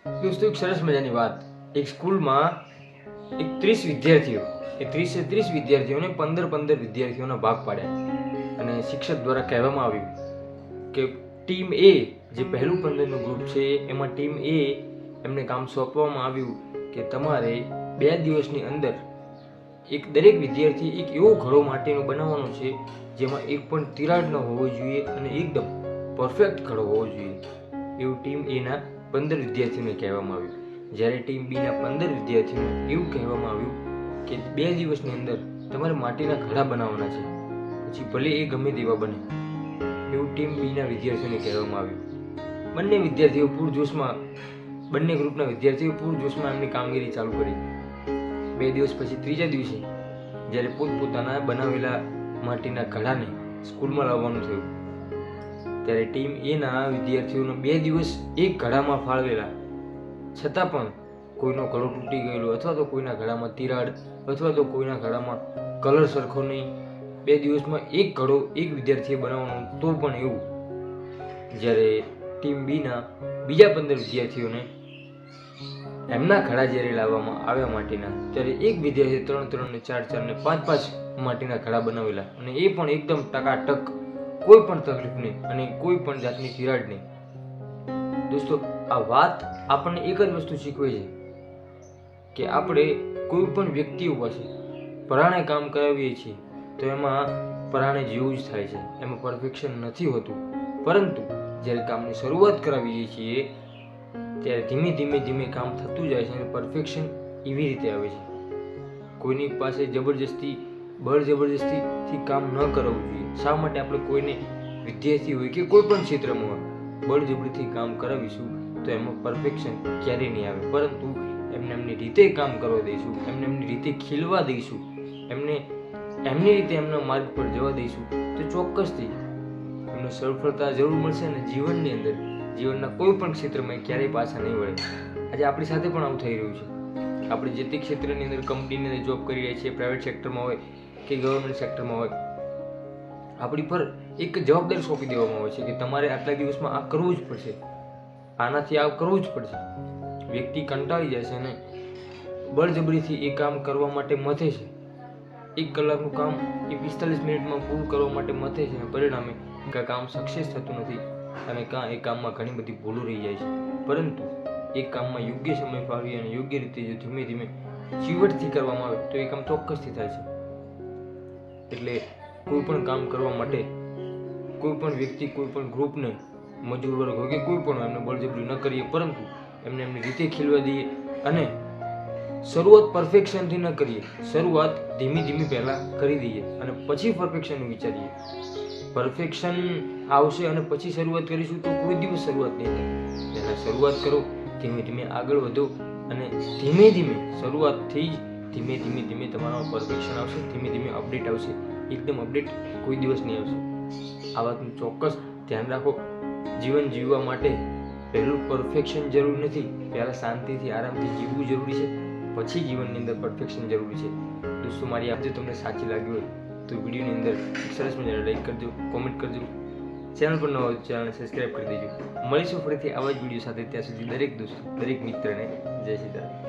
દોસ્તો એક સરસ મજાની વાત, એક સ્કૂલમાં એક 30 વિદ્યાર્થીઓ, એ 30 વિદ્યાર્થીઓને 15 વિદ્યાર્થીઓના ભાગ પાડ્યા અને શિક્ષક દ્વારા કહેવામાં આવ્યું કે ટીમ એ જે પહેલું 15નું ગ્રુપ છે એમાં ટીમ એ એમને કામ સોંપવામાં આવ્યું કે તમારે 2 દિવસની અંદર એક દરેક વિદ્યાર્થી એક એવો ઘડો માટીનો બનાવવાનો છે જેમાં એક પણ તિરાડ ન હોવો જોઈએ અને એકદમ પરફેક્ટ ઘડો હોવો જોઈએ, એવું ટીમ એના 15 વિદ્યાર્થીઓને કહેવામાં આવ્યું. જ્યારે ટીમ બીના 15 વિદ્યાર્થીઓને એવું કહેવામાં આવ્યું કે 2 દિવસની અંદર તમારે માટીના ઘડા બનાવવાના છે, પછી ભલે એ ગમે તેવા બને, એવું ટીમ બીના વિદ્યાર્થીઓને કહેવામાં આવ્યું. બંને ગ્રુપના વિદ્યાર્થીઓ પૂરજોશમાં એમની કામગીરી ચાલુ કરી. 2 દિવસ પછી ત્રીજા દિવસે જ્યારે પોતપોતાના બનાવેલા માટીના ઘડાને સ્કૂલમાં લાવવાનું થયું ત્યારે ટીમ એના વિદ્યાર્થીઓને 2 દિવસ એક ઘડામાં ફાળવેલા છતાં પણ કોઈનો ઘડો તૂટી ગયેલો અથવા તો કોઈના ઘડામાં તિરાડ અથવા તો કોઈના ઘડામાં કલર સરખો નહીં, 2 દિવસમાં એક ઘડો એક વિદ્યાર્થીએ બનાવવાનો તો પણ એવું. જ્યારે ટીમ બીના બીજા 15 વિદ્યાર્થીઓને એમના ઘડા જ્યારે લાવવામાં આવ્યા માટીના, ત્યારે એક વિદ્યાર્થીએ 3 ને 4 ને 5 માટીના ઘડા બનાવેલા અને એ પણ એકદમ ટકાટક, કોઈ પણ તકલીફ નહીં અને કોઈ પણ જાતની તિરાડ નહીં. દોસ્તો, આ વાત આપણને એક જ વસ્તુ શીખવે છે કે આપણે કોઈ પણ વ્યક્તિઓ પાસે પરાણે કામ કરાવીએ છીએ તો એમાં પરાણે જેવું જ થાય છે, એમાં પરફેક્શન નથી હોતું. પરંતુ જ્યારે કામની શરૂઆત કરાવીએ છીએ ત્યારે ધીમે ધીમે કામ થતું જાય છે અને પરફેક્શન એવી રીતે આવે છે. કોઈની પાસે જબરજસ્તીથી કામ ન કરાવવું જોઈએ. શા માટે આપણે કોઈને વિદ્યાર્થી હોય કે કોઈ પણ ક્ષેત્રમાં હોય બળજબરીથી કામ કરાવીશું તો એમાં પરફેક્શન ક્યારેય નહીં આવે. પરંતુ એમની રીતે કામ કરવા દઈશું, એમની રીતે ખીલવા દઈશું, એમની રીતે એમના માર્ગ પર જવા દઈશું તો ચોક્કસથી એમને સફળતા જરૂર મળશે અને જીવનના કોઈ પણ ક્ષેત્રમાં ક્યારેય પાછા નહીં વળે. આજે આપણી સાથે પણ આવું થઈ રહ્યું છે. આપણે જે તે ક્ષેત્રની અંદર કંપનીની અંદર જોબ કરી રહ્યા છીએ, પ્રાઇવેટ સેક્ટરમાં હોય કે ગવર્મેન્ટ સેક્ટરમાં હોય, આપણી પર એક જવાબદારી સોંપી દેવામાં આવે છે કે તમારે આટલા દિવસમાં આ કરવું જ પડશે, આનાથી આ કરવું જ પડશે. વ્યક્તિ કંટાળી જાય છે અને બળજબરીથી એ કામ કરવા માટે મથે છે. 1 કલાકનું કામ એ 45 મિનિટમાં પૂરું કરવા માટે મથે છે અને પરિણામે કામ સક્સેસ થતું નથી અને એ કામમાં ઘણી બધી ભૂલો રહી જાય છે. પરંતુ એ કામમાં યોગ્ય સમય ફાળવી અને યોગ્ય રીતે જો ધીમે ચીવટથી કરવામાં આવે તો એ કામ ચોક્કસથી થાય છે. એટલે કોઈ પણ કામ કરવા માટે કોઈ પણ વ્યક્તિ, કોઈ પણ ગ્રુપને, મજૂર વર્ગ હોય કે કોઈ પણ એમને બળજબરી ન કરીએ, પરંતુ એમની રીતે ખીલવા દઈએ અને શરૂઆત પરફેક્શનથી ન કરીએ, શરૂઆત ધીમી પહેલાં કરી દઈએ અને પછી પરફેક્શનનું વિચારીએ. પરફેક્શન આવશે અને પછી શરૂઆત કરીશું તો કોઈ દિવસ શરૂઆત નહીં થાય. પહેલાં શરૂઆત કરો, ધીમે આગળ વધો અને ધીમે શરૂઆતથી જ ધીમે તમારામાં પરફેક્શન આવશે, ધીમે અપડેટ આવશે. એકદમ અપડેટ કોઈ દિવસ નહીં આવશે. આ વાતનું ચોક્કસ ધ્યાન રાખો. જીવન જીવવા માટે પહેલું પરફેક્શન જરૂરી નથી, પહેલાં શાંતિથી આરામથી જીવવું જરૂરી છે, પછી જીવનની અંદર પરફેક્શન જરૂરી છે. દોસ્તો, મારી આ જો તમને સાચી લાગી હોય તો વિડીયોની અંદર સરસ મજાને લાઈક કરજો, કોમેન્ટ કરજો. ચેનલ પર ન હોય ચેનલને સબસ્ક્રાઈબ કરી દેજો. મળીશું ફરીથી આવા જ વિડીયો સાથે. ત્યાં સુધી દરેક દોસ્તો, દરેક મિત્રને જય સીતારામ.